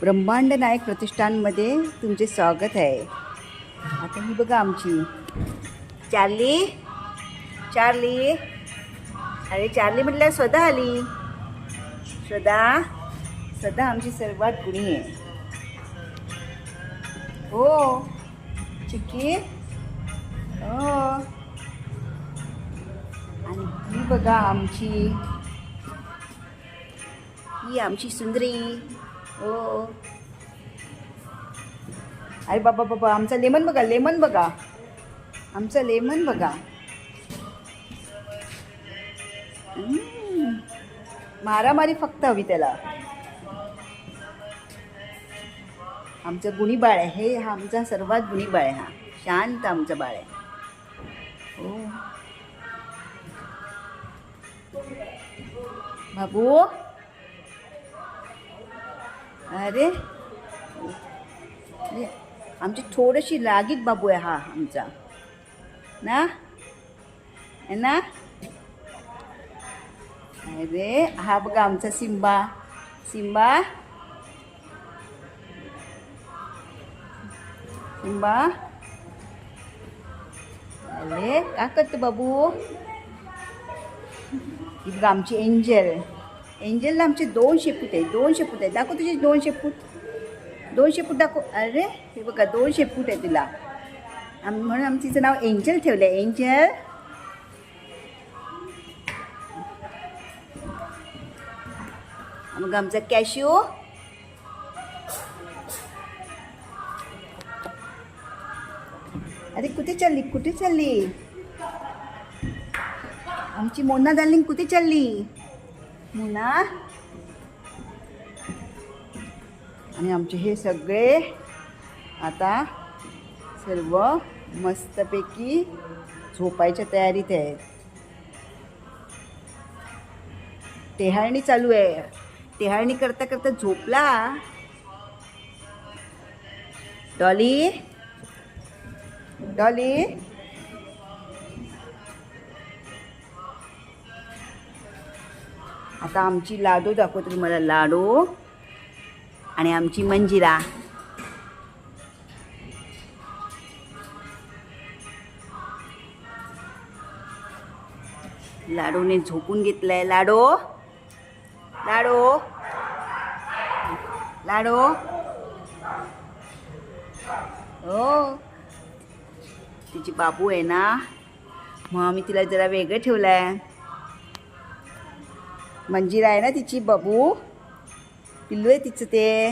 ब्रह्मांड नायक प्रतिष्ठानमध्ये तुमचे स्वागत आहे. आता ही बघा आमची चार्ली. चार्ली, अरे चार्ली म्हटलं स्वतः आली. स्वतः आमची सर्वात गुणी आहे. हो चिक्की, हो. आणि ही बघा ही आमची सुंदरी. हो. अरे बाबा बाबा, आमचा लेमन बघा, आमचा लेमन बघा. मारामारी फक्त हवी त्याला. आमचं गुणी बाळ आहे हा आमचा सर्वात गुणी बाळ आहे. हा शांत आमचा बाळ आहे. हो बाबू. अरे आमची थोडीशी लागित बाबू आहे हा आमचा ना, है ना. अरे हा बघा आमचा सिम्बा. अरे का करतो बाबू. ही बघा आमची एंजलला आमचे 2 शेपूट आहे. दाखव तुझे 2 शेपूट दाखव. अरे हे बघा 2 शेपूट आहे तिला. म्हणून आम्ही तिचं नाव एंजल ठेवलं आहे. एंजल. मग आमचा कॅश्यू. अरे कुठे चालली आमची मोना डार्लिंग. कुठे चालली मोना. आणि आमचे हे सगळे आता सर्व मस्तपैकी झोपायच्या तयारीत आहेत. टेहाळणी चालू आहे. टेहाळणी करता करता झोपला. डॉली. आता आमची लाडू दाखवतो तुम्हाला. लाडू आणि आमची मंजिरा. लाडूने झोपून घेतलंय. लाडू. हो तिची बाबू आहे ना, मग आम्ही तिला जरा वेगळं ठेवलंय. मंजिरा आहे ना तिची बाबू. पिल्लू आहे तिचं ते.